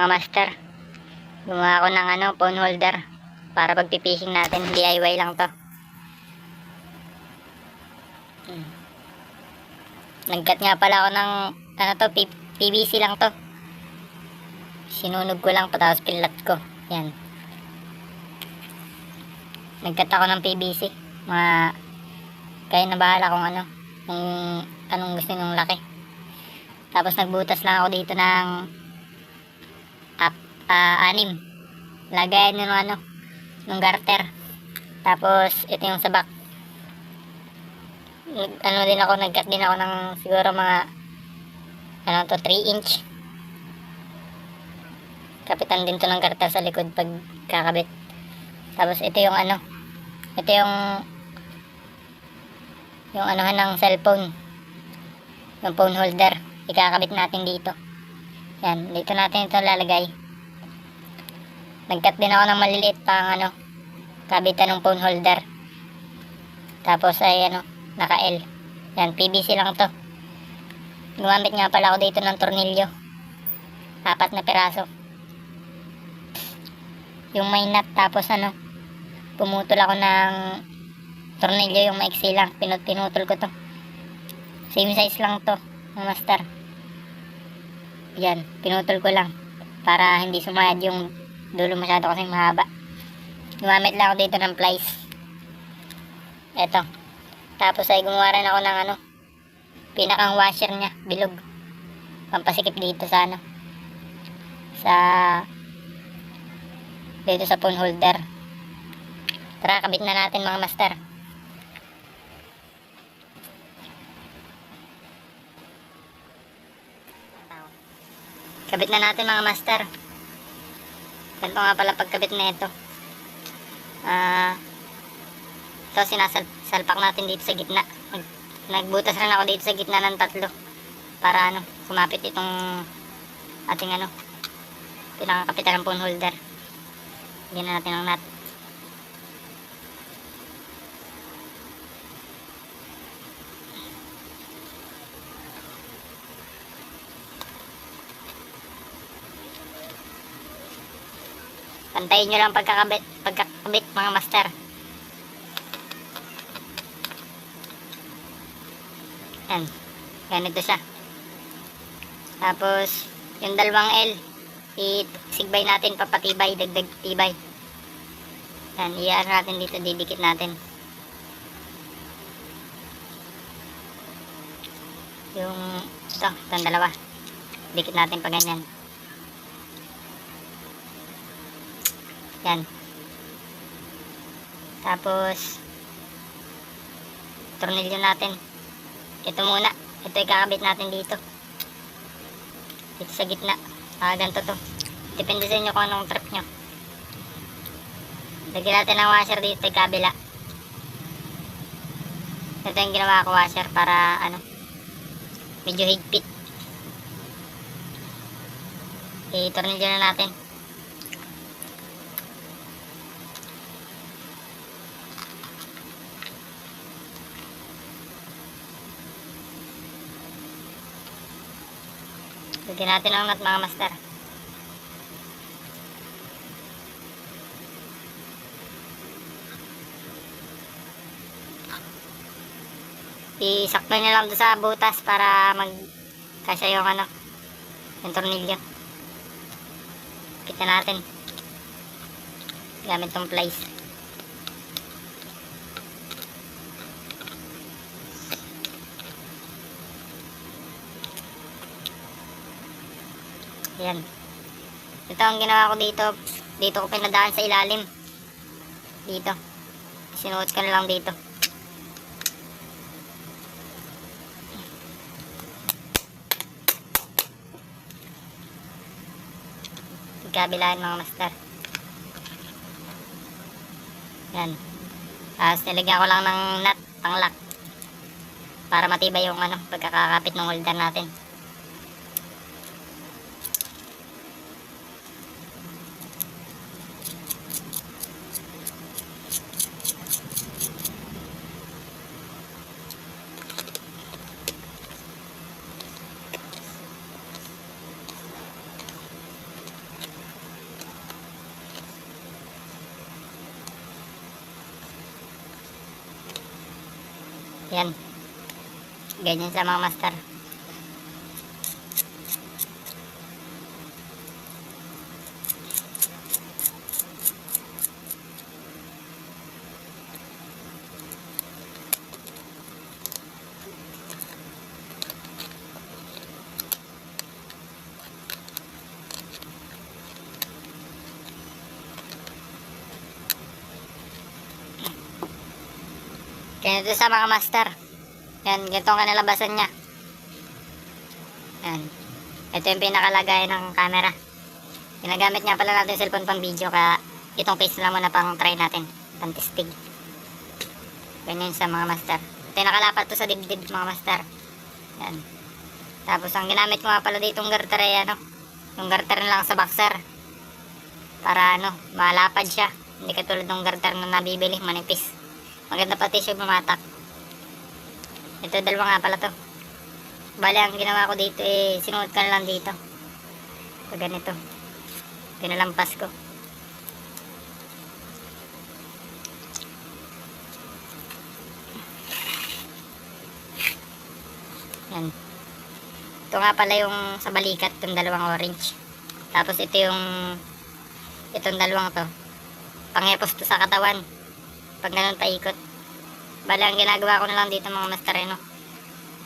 mga master, gumawa ako ng phone holder para pagpipishing natin. DIY lang to. Nagkat nga pala ako ng PVC lang to. Sinunog ko lang tapos pilat ko. Yan. Nagkat ako ng PVC. Kaya na bahala kung kung anong gusto nyung laki. Tapos nagbutas lang ako dito ng 6. Lagayan nyo nung garter. Tapos ito yung sabak. Nagkat din ako ng siguro mga 3 inch. Kapitan din to ng garter sa likod pag kakabit. Tapos ito yung ito yung ng cellphone, yung phone holder, ikakabit natin dito. Yan, dito natin ito lalagay. Nagkat din ako ng maliliit pang kabitan ng phone holder. Tapos ay naka L. Yan, PVC lang to. Gumamit nga pala ako dito ng tornilyo, 4 na piraso. Yung may nut, tapos pumutol ako ng tornilyo, yung maiksi lang, pinutol ko to. Same size lang to ng master. Yan, pinutol ko lang para hindi sumayad yung dulo masyado kasing mahaba. Gumamit lang ako dito ng plies. Eto. Tapos ay gumawa rin ako ng pinakang washer nya, bilog, pampasikip dito sa dito sa phone holder. Tara, kabit na natin mga master. Kabit na natin mga master. Ganito nga pala pagkabit na ito. Ito sinasalpak natin dito sa gitna. Nagbutas rin ako dito sa gitna ng 3 para kumapit itong ating pinakakapitan ng phone holder. Lagyan na natin ang nut. Pantayin nyo lang pagkakabit mga master. Yan. Ganito siya. Tapos yung 2 L, isigbay natin, papatibay, dagdag tibay. Yan, iyan natin dito, didikit natin. Itong 2. Dikit natin pa ganyan. Yan. Tapos tornilyo natin. Ito muna. Ito ikakabit natin dito. Dito sa gitna. Ganito to. Depende sa inyo kung anong trip nyo. Lagyan natin ang washer dito sa kabila. Ito yung ginawa ko washer para medyo higpit. I-tornilyo na natin. Lagyan natin ang nut mga master. Isakto nyo lang doon sa butas para magkasya yung tornilyo. Kita natin gamit tong plies. Yan. Ito ang ginawa ko dito. Dito ko pinadaan sa ilalim. Dito. Sinuot ko na lang dito. Kabilaan mga master. Yan. Tapos nilagyan ko lang ng nut pang lock para matibay yung pagkakakapit ng holder natin. Yan. Ganyan sa mga master. Ganito sa mga master. Yan, ganito ang kanalabasan niya. Yan. Ito yung pinakalagay ng camera. Ginagamit nga pala natin yung cellphone pang video, kaya itong case lang muna pang try natin. Pang testing. Ganyan sa mga master. Ito yung nakalapat to sa dibdib mga master. Yan. Tapos ang ginamit ko nga pala ditong garter ay yung garter na lang sa boxer. Para malapad siya. Hindi katulad ng garter na nabibili, manipis. Maganda pati siya bumatak. Ito, dalawa nga pala to. Bale, ang ginawa ko dito sinuot ko na lang dito. So, ganito. Pinalampas ko. Yan. Ito nga pala yung sa balikat, itong dalawang orange. Tapos ito itong dalawang to. Pangyepos to sa katawan. Pag ganun paikot. Bale, ang ginagawa ko na lang dito mga master,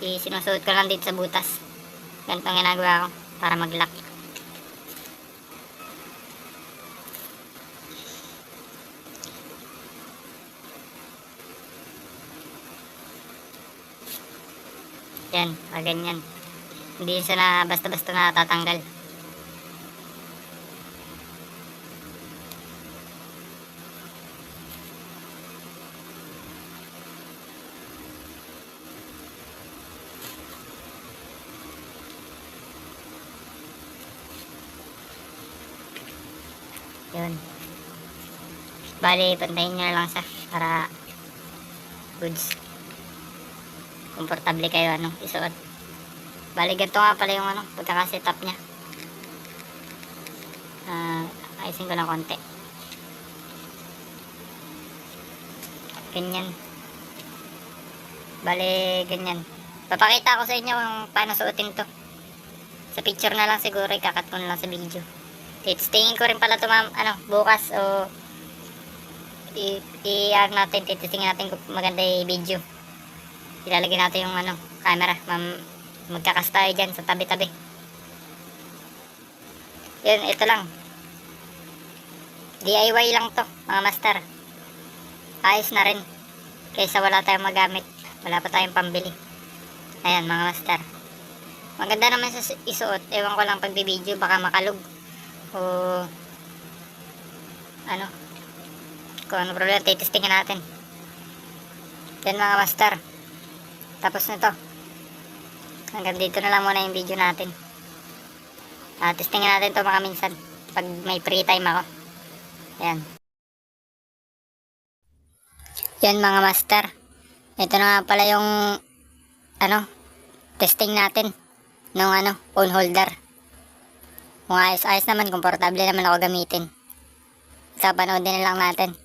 sinusuot ko lang dito sa butas. Ganito ang ginagawa ko para mag-lock. Yan, ganyan. Hindi siya na basta-basta natatanggal. Yun. Bali, pantayin nyo na lang siya para goods. Komportable kayo isuot. Bali, ganito nga pala yung pagkakasetup niya. Ayusin ko ng konti. Ganyan. Bali, ganyan. Papakita ko sa inyo kung paano suotin to. Sa picture na lang siguro, ikakat ko na lang sa video. Titingin ko rin pala ito bukas o natin, titingin natin kung maganda yung video. Ilalagay natin yung camera. Magkakas tayo dyan sa tabi-tabi. Yun, ito lang. DIY lang to mga master. Ayos na rin. Kaysa wala tayong magamit. Wala pa tayong pambili. Ayan mga master. Maganda naman sa isuot. Ewan ko lang pagbibideo baka makalog. O kung ano problema, titistingin natin. Yan mga master. Tapos nito, hanggang dito na lang muna yung video natin. Testingin natin to mga minsan pag may free time ako. Yan. Yan mga master. Ito na nga pala yung testing natin nung phone holder. Kung ayos naman, komportable naman ako gamitin. Kapanoodin na lang natin.